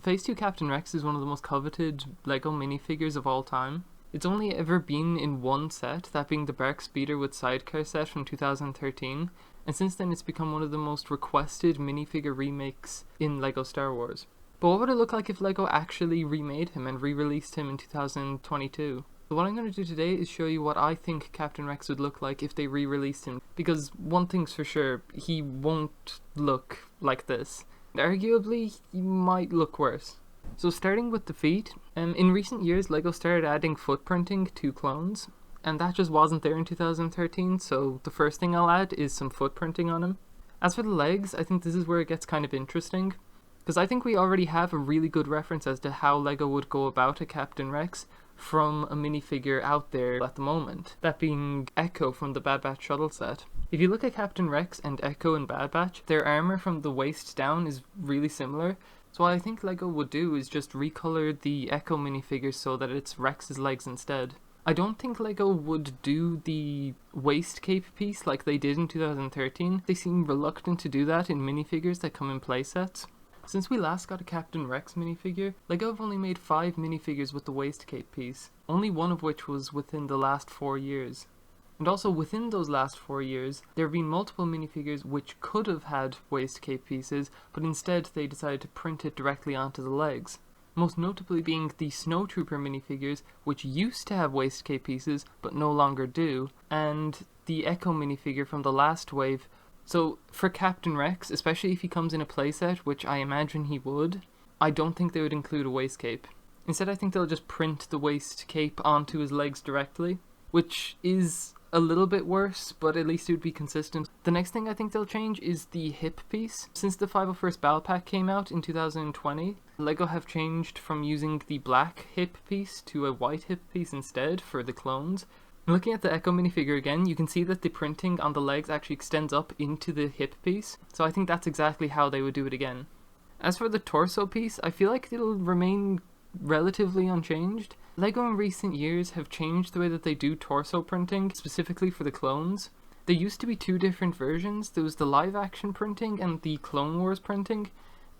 Phase 2 Captain Rex is one of the most coveted LEGO minifigures of all time. It's only ever been in one set, that being the Bark Speeder with Sidecar set from 2013, and since then it's become one of the most requested minifigure remakes in LEGO Star Wars. But what would it look like if LEGO actually remade him and re-released him in 2022? So what I'm going to do today is show you what I think Captain Rex would look like if they re-released him, because one thing's for sure, he won't look like this. Arguably, he might look worse. So starting with the feet, in recent years LEGO started adding footprinting to clones, and that just wasn't there in 2013, so the first thing I'll add is some footprinting on him. As for the legs, I think this is where it gets kind of interesting, because I think we already have a really good reference as to how LEGO would go about a Captain Rex from a minifigure out there at the moment, that being Echo from the Bad Batch shuttle set. If you look at Captain Rex and Echo in Bad Batch, their armor from the waist down is really similar, so what I think LEGO would do is just recolor the Echo minifigure so that it's Rex's legs instead. I don't think LEGO would do the Waistcape Piece like they did in 2013. They seem reluctant to do that in minifigures that come in playsets. Since we last got a Captain Rex minifigure, LEGO have only made 5 minifigures with the Waistcape Piece, only one of which was within the last 4 years. And also within those last 4 years, there have been multiple minifigures which could have had Waistcape pieces, but instead they decided to print it directly onto the legs. Most notably being the Snowtrooper minifigures, which used to have Waistcape pieces, but no longer do, and the Echo minifigure from the last wave. So for Captain Rex, especially if he comes in a playset, which I imagine he would, I don't think they would include a waistcape. Instead I think they'll just print the waistcape onto his legs directly, which is a little bit worse, but at least it would be consistent. The next thing I think they'll change is the hip piece. Since the 501st Battle Pack came out in 2020, LEGO have changed from using the black hip piece to a white hip piece instead for the clones. Looking at the Echo minifigure again, you can see that the printing on the legs actually extends up into the hip piece, so I think that's exactly how they would do it again. As for the torso piece, I feel like it'll remain relatively unchanged. LEGO in recent years have changed the way that they do torso printing, specifically for the clones. There used to be 2 different versions. There was the live action printing and the Clone Wars printing.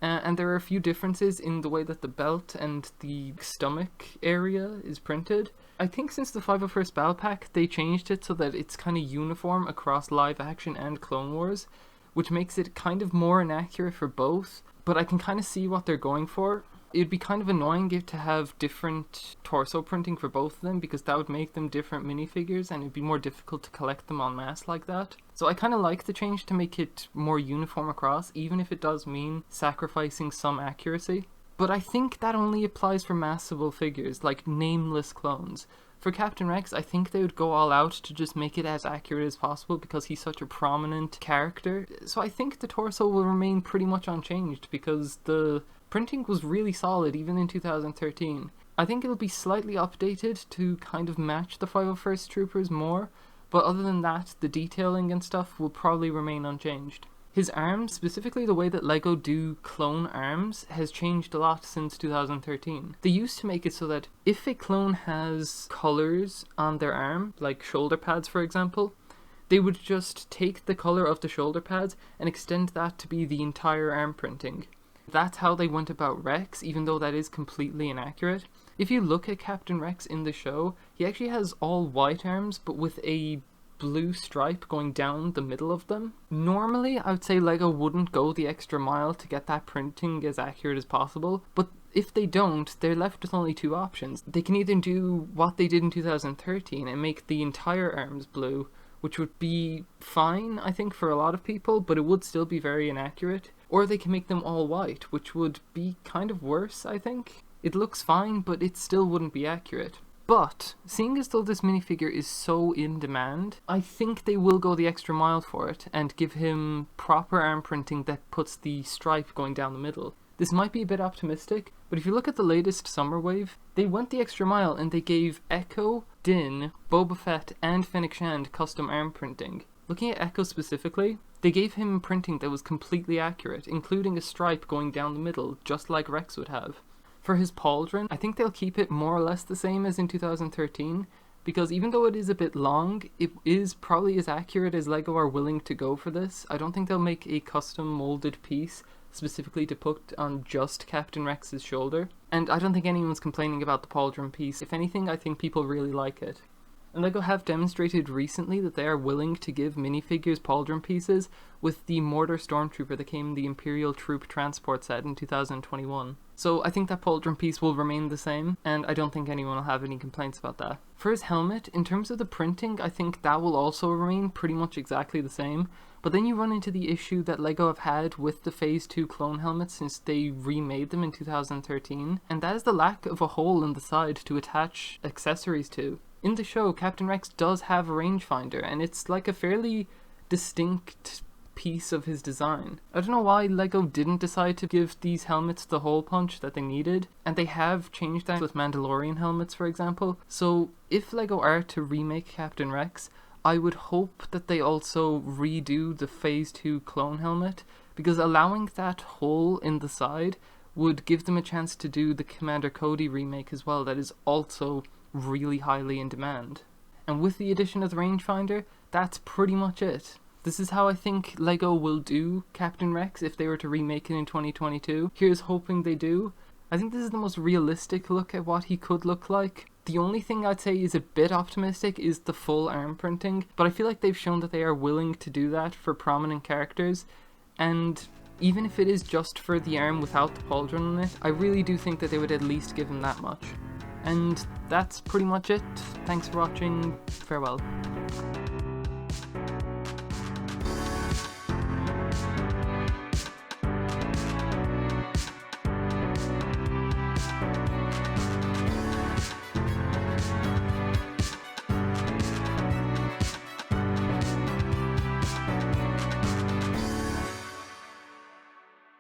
And there are a few differences in the way that the belt and the stomach area is printed. I think since the 501st Battle Pack, they changed it so that it's kind of uniform across live action and Clone Wars, which makes it kind of more inaccurate for both, but I can kind of see what they're going for. It'd be kind of annoying to have different torso printing for both of them, because that would make them different minifigures and it'd be more difficult to collect them en masse like that. So I kind of like the change to make it more uniform across, even if it does mean sacrificing some accuracy. But I think that only applies for massable figures, like nameless clones. For Captain Rex, I think they would go all out to just make it as accurate as possible because he's such a prominent character. So I think the torso will remain pretty much unchanged because the printing was really solid even in 2013. I think it'll be slightly updated to kind of match the 501st Troopers more, but other than that, the detailing and stuff will probably remain unchanged. His arms, specifically the way that LEGO do clone arms, has changed a lot since 2013. They used to make it so that if a clone has colors on their arm, like shoulder pads for example, they would just take the color of the shoulder pads and extend that to be the entire arm printing. That's how they went about Rex, even though that is completely inaccurate. If you look at Captain Rex in the show, he actually has all white arms, but with a blue stripe going down the middle of them. Normally, I would say LEGO wouldn't go the extra mile to get that printing as accurate as possible, but if they don't, they're left with only 2 options. They can either do what they did in 2013 and make the entire arms blue, which would be fine, I think, for a lot of people, but it would still be very inaccurate. Or they can make them all white, which would be kind of worse, I think. It looks fine, but it still wouldn't be accurate. But, seeing as though this minifigure is so in demand, I think they will go the extra mile for it and give him proper arm printing that puts the stripe going down the middle. This might be a bit optimistic, but if you look at the latest Summer Wave, they went the extra mile and they gave Echo, Din, Boba Fett, and Fennec Shand custom arm printing. Looking at Echo specifically, they gave him printing that was completely accurate, including a stripe going down the middle, just like Rex would have. For his pauldron, I think they'll keep it more or less the same as in 2013, because even though it is a bit long, it is probably as accurate as LEGO are willing to go for this. I don't think they'll make a custom molded piece specifically to put on just Captain Rex's shoulder. And I don't think anyone's complaining about the Pauldron piece. If anything, I think people really like it. And LEGO have demonstrated recently that they are willing to give minifigures Pauldron pieces with the Mortar Stormtrooper that came in the Imperial Troop Transport set in 2021. So I think that Pauldron piece will remain the same, and I don't think anyone will have any complaints about that. For his helmet, in terms of the printing, I think that will also remain pretty much exactly the same, but then you run into the issue that LEGO have had with the Phase 2 clone helmets since they remade them in 2013, and that is the lack of a hole in the side to attach accessories to. In the show, Captain Rex does have a rangefinder, and it's like a fairly distinct piece of his design. I don't know why LEGO didn't decide to give these helmets the hole punch that they needed, and they have changed that with Mandalorian helmets, for example. So if LEGO are to remake Captain Rex, I would hope that they also redo the Phase 2 clone helmet, because allowing that hole in the side would give them a chance to do the Commander Cody remake as well, that is also really highly in demand. And with the addition of the rangefinder, that's pretty much it. This is how I think LEGO will do Captain Rex if they were to remake it in 2022. Here's hoping they do. I think this is the most realistic look at what he could look like. The only thing I'd say is a bit optimistic is the full arm printing, but I feel like they've shown that they are willing to do that for prominent characters, and even if it is just for the arm without the pauldron on it, I really do think that they would at least give him that much. And that's pretty much it. Thanks for watching. Farewell.